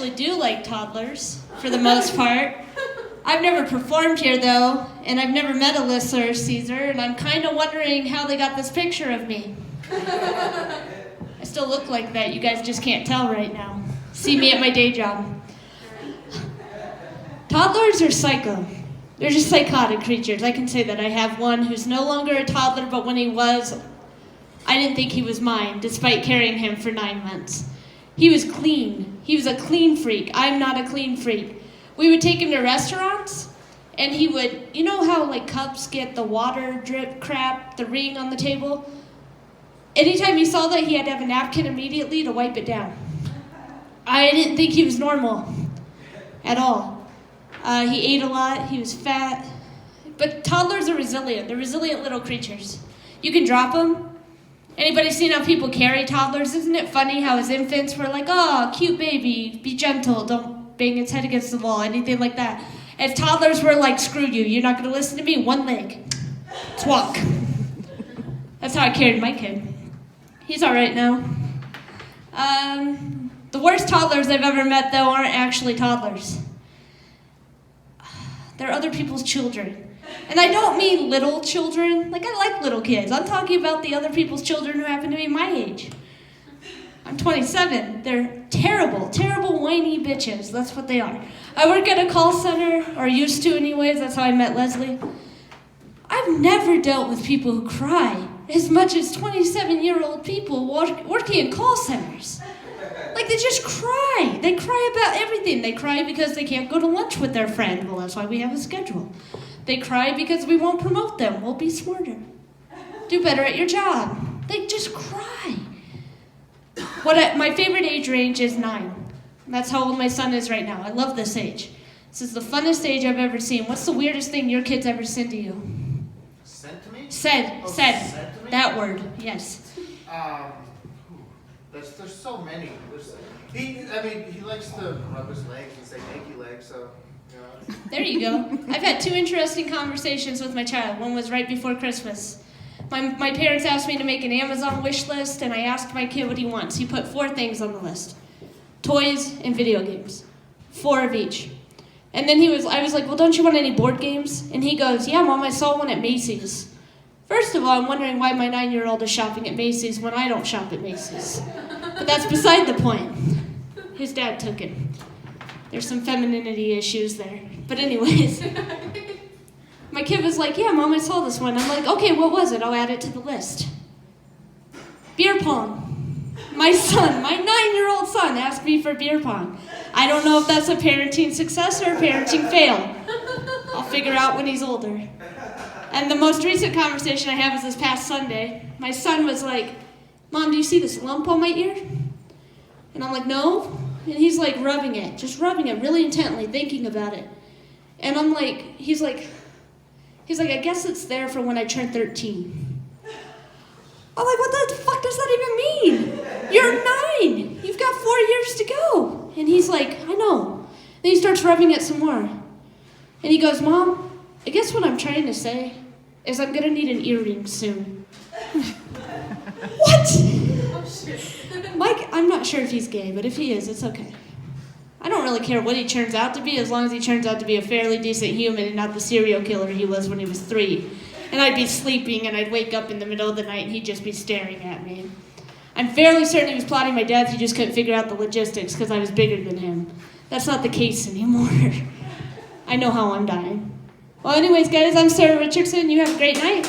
actually do like toddlers, for the most part. I've never performed here, though, and I've never met Alyssa or Caesar, and I'm kind of wondering how they got this picture of me. I still look like that. You guys just can't tell right now. See me at my day job. Toddlers are psycho. They're just psychotic creatures. I can say that. I have one who's no longer a toddler, but when he was, I didn't think he was mine, despite carrying him for 9 months. He was clean. He was a clean freak. I'm not a clean freak. We would take him to restaurants, and he would, you know how like cups get the water drip crap, the ring on the table? Anytime he saw that, he had to have a napkin immediately to wipe it down. I didn't think he was normal at all. He ate a lot, he was fat. But toddlers are resilient. They're resilient little creatures. You can drop them. Anybody seen how people carry toddlers? Isn't it funny how as infants we're like, oh, cute baby, be gentle, don't bang its head against the wall, anything like that. As toddlers we're like, screw you, you're not going to listen to me? One leg. Let's walk. That's how I carried my kid. He's all right now. The worst toddlers I've ever met, though, aren't actually toddlers. They're other people's children. And I don't mean little children. Like, I like little kids. I'm talking about the other people's children who happen to be my age. I'm 27. They're terrible, terrible whiny bitches. That's what they are. I work at a call center, or used to anyways. That's how I met Leslie. I've never dealt with people who cry as much as 27-year-old people working in call centers. Like, they just cry. They cry about everything. They cry because they can't go to lunch with their friend. Well, that's why we have a schedule. They cry because we won't promote them. We'll be smarter. Do better at your job. They just cry. My favorite age range is 9. That's how old my son is right now. I love this age. This is the funnest age I've ever seen. What's the weirdest thing your kids ever said to you? Sent to me? Said. Said to me? That word, yes. There's so many. He likes to rub his legs and say "thank you, legs." So, yeah. There you go. I've had 2 interesting conversations with my child. One was right before Christmas. My parents asked me to make an Amazon wish list, and I asked my kid what he wants. He put 4 things on the list: toys and video games, 4 of each. And then I was like, "Well, don't you want any board games?" And he goes, "Yeah, Mom, I saw one at Macy's." First of all, I'm wondering why my 9-year-old is shopping at Macy's when I don't shop at Macy's. But that's beside the point. His dad took him. There's some femininity issues there. But anyways, my kid was like, "Yeah, Mom, I saw this one." I'm like, "Okay, what was it? I'll add it to the list." Beer pong. My 9-year-old son asked me for beer pong. I don't know if that's a parenting success or a parenting fail. I'll figure out when he's older. And the most recent conversation I had was this past Sunday. My son was like, "Mom, do you see this lump on my ear?" And I'm like, "No." And he's like rubbing it, just rubbing it really intently, thinking about it. And I'm like, he's like, "I guess it's there for when I turn 13. I'm like, "What the fuck does that even mean? You're 9. You've got 4 years to go." And he's like, "I know." Then he starts rubbing it some more. And he goes, "Mom, I guess what I'm trying to say is I'm going to need an earring soon." What? Mike, I'm not sure if he's gay, but if he is, it's okay. I don't really care what he turns out to be, as long as he turns out to be a fairly decent human and not the serial killer he was when he was 3. And I'd be sleeping, and I'd wake up in the middle of the night, and he'd just be staring at me. I'm fairly certain he was plotting my death. He just couldn't figure out the logistics because I was bigger than him. That's not the case anymore. I know how I'm dying. Well, anyways, guys, I'm Sarah Richardson. You have a great night.